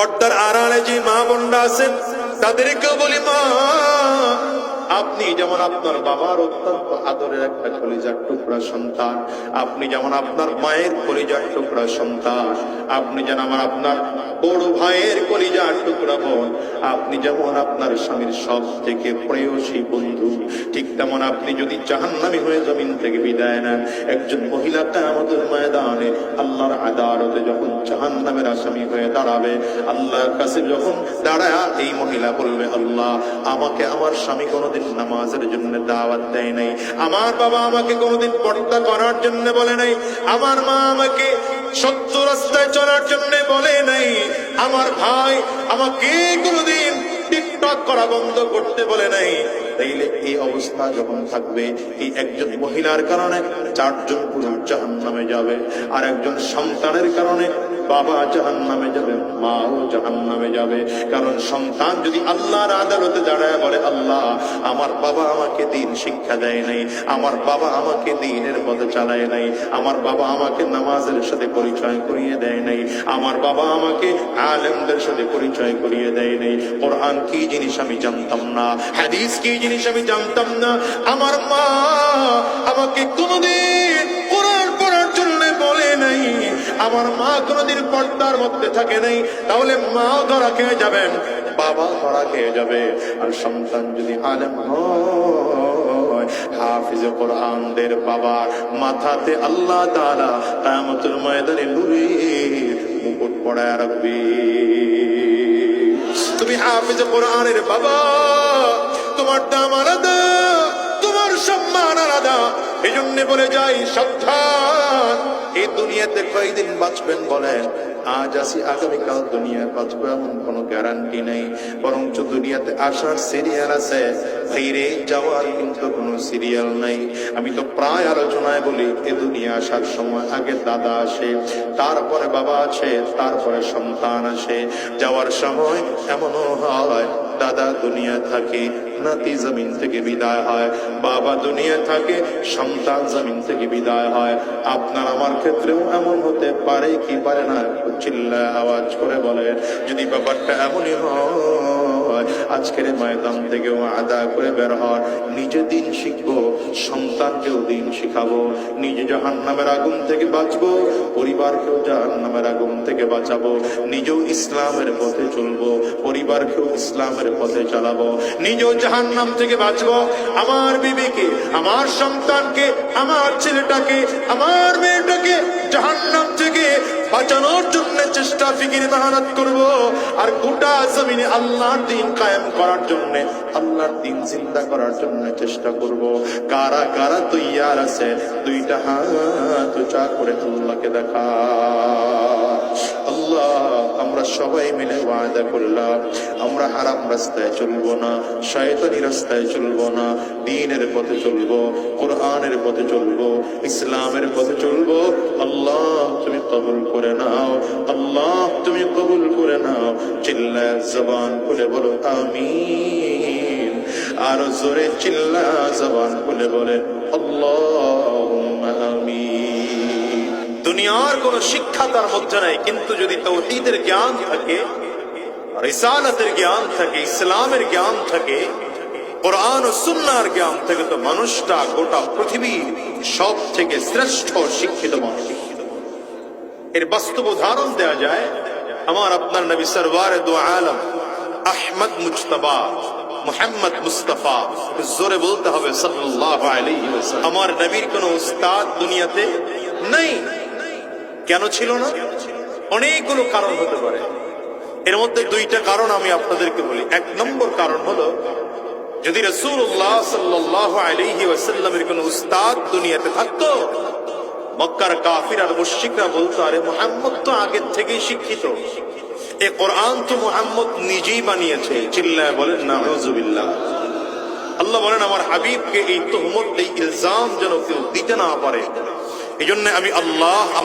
পর্দার আড়ালে যে মা বোনরা আছেন তাদেরকেও বলি, মা আপনি যেমন আপনার বাবার অত্যন্ত আদরের একটা কলিজার টুকরা সন্তান, আপনি যেমন আপনার মায়ের কলিজার টুকরা সন্তান, আপনি যেন আপনার বড় ভাইয়ের কলিজার টুকরা বোন, আপনি যেমন আপনার স্বামীর সব থেকে প্রেয়সী বন্ধু, ঠিক তেমন আপনি যদি জাহান্নামী হয়ে জমিন থেকে বিদায় নেন, একজন মহিলা কিয়ামতের ময়দানে আল্লাহর আদালতে যখন জাহান্নামের আসামি হয়ে দাঁড়াবে, আল্লাহর কাছে যখন দাঁড়ায় এই মহিলা বলবে, আল্লাহ আমাকে আমার স্বামী কোনোদিন নামাজের জন্য দাওয়াত দেয় নাই, আমার বাবা আমাকে কোনোদিন পর্দা করার জন্য বলে নাই, আমার মা আমাকে সত্য রাস্তায় চলার জন্য বলে নাই, আমার ভাই আমাকে কোনোদিন টিকটক করা বন্ধ করতে বলে নাই। তাইলে এই অবস্থা যখন থাকবে, এই একজন মহিলার কারণে 4 জন পুরুষ জাহান্নামে যাবে, আর একজন সন্তানের কারণে বাবা জাহান্নামে যাবে, মাও জাহান্নামে যাবে। কারণ সন্তান যদি আল্লাহর আদালতে দাঁড়ায় বলে, আল্লাহ আমার বাবা আমাকে দ্বীন শিক্ষা দেয় নাই, আমার বাবা আমাকে দ্বীনের পথে চালায় নাই, আমার বাবা আমাকে নামাজের সাথে পরিচয় করিয়ে দেয় নাই, আমার বাবা আমাকে আলেমদের সাথে পরিচয় করিয়ে দেয় নাই, কোরআন কি জিনিস আমি জানতাম না, হাদিস কি জিনিস আমি জানতাম না, আমার মা আমাকে কোনদিন কোরআন পড়ার জন্য বলে নাই, আমার মা কোনদিন পর্দার মধ্যে থাকে নাই, তাহলে মাও ধরা খেয়ে যাবেন, বাবা ধরা খেয়ে যাবে। আর সন্তান যদি আলেম হয়, হাফিজে কোরআনদের বাবা মাথাতে আল্লাহ তাআলা কিয়ামতের ময়দানে নূরের মুকুট পরায় রাখবে। তুমি হাফিজে কোরআনের বাবা, তোমার দাম আলাদা, তোমার সম্মান আলাদা। এই জন্য বলে যাই, সাবধান, এই দুনিয়াতে কয়দিন বাঁচবেন বলেন? আজ আসি আগামীকাল দুনিয়ায় বাঁচবো এমন কোনো গ্যারান্টি নেই, বরঞ্চ দুনিয়াতে আসার সিরিয়াল আছে, ফিরে যাওয়ার কিন্তু কোনো সিরিয়াল নাই। আমি তো প্রায় আলোচনায় বলি, এ দুনিয়া আসার সময় আগে দাদা আসে, তারপরে বাবা আছে, তারপরে সন্তান আসে। যাওয়ার সময় এমনও হয় দাদা দুনিয়া থাকে, নাতি জমিন থেকে বিদায় হয়, বাবা দুনিয়া থাকে, সন্তান জমিন থেকে বিদায় হয়। আপনার আমার ক্ষেত্রেও এমন হতে পারে কি পারে না? চিল্লায় আওয়াজ করে বলে, যদি ব্যাপারটা এমনই হয়, আজকের ময়দান থেকেও আদা করে বের হওয়ার, নিজে দিন শিখবো, সন্তানকেও দিন শিখাবো, নিজে জাহান্নামের আগুন থেকে বাঁচবো, পরিবারকেও জাহান্নামের আগুন থেকে বাঁচাবো, নিজেও ইসলামের পথে চলবো, পরিবারকেও ইসলামের পথে চালাবো, নিজেও জাহান্নাম থেকে বাঁচবো, আমার বিবিকে, আমার সন্তানকে, আমার ছেলেটাকে, আমার মেয়েটাকে জাহান্নাম থেকে বাঁচানোর জন্য চেষ্টা ফিকির মেহনত করব। আর গোটা জমিনে আল্লাহর দ্বীন কায়েম করার জন্য, আল্লাহর দ্বীন জিন্দা করার জন্য চেষ্টা করব। কারা কারা তৈয়ার আছে? 2টা হাত উঁচা করে আল্লাহকে দেখা। আল্লাহ, আমরা সবাই মিলে ওয়াদা করলাম, আমরা হারাম রাস্তায় চলবো না, শয়তানি রাস্তায় চলবো না, দ্বীনের পথে চলবো, কোরআনের পথে চলবো, ইসলামের পথে চলবো। আল্লাহ তুমি কবুল করে নাও, আল্লাহ তুমি কবুল করে নাও। চিল্লায় জবান খুলে বলো আমিন, আর জোরে চিল্লা জবান খুলে বলেন আল্লাহুম্মা আমিন। দুনিয়ার কোন শিক্ষা তার মধ্যে নাই, কিন্তু যদি তাওহীদের জ্ঞান থাকে, রিসালাতের জ্ঞান থাকে, ইসলামের জ্ঞান থাকে, কোরআন ও সুন্নাহর জ্ঞান থাকে, তো মানুষটা গোটা পৃথিবীর সব থেকে শ্রেষ্ঠ শিক্ষিত মানুষ। এর বাস্তব উদাহরণ দেওয়া যায়, আমার আপনার নবী সরওয়ারে দু আলম আহমদ মুজতবা মুহাম্মদ মুস্তাফা, জোরে বলতে হবে সাল্লাল্লাহু আলাইহি ওয়াসাল্লাম। আমার নবীর কোন উস্তাদ দুনিয়াতে নেই। কেন ছিল না? অনেকগুলো কারণ হতে পারে, এর মধ্যে 2টা কারণ আমি আপনাদেরকে বলি। 1 নম্বর কারণ হলো, যদি রাসূলুল্লাহ সাল্লাল্লাহু আলাইহি ওয়াসাল্লামের কোন উস্তাদ দুনিয়াতে থাকতো, মক্কার কাফির আর মুশরিকরা বলতো, আরে মুহাম্মদ তো আগে থেকেই শিক্ষিত, এই কোরআন তো মুহাম্মদ নিজেই বানিয়েছে। চিল্লায় বলেন নাউযুবিল্লাহ। আল্লাহ বলেন, আমার হাবিবকে এই তুহমত, এই ইলজাম যেন কেউ দিতে না পারে। এই জন্য আমি আল্লাহ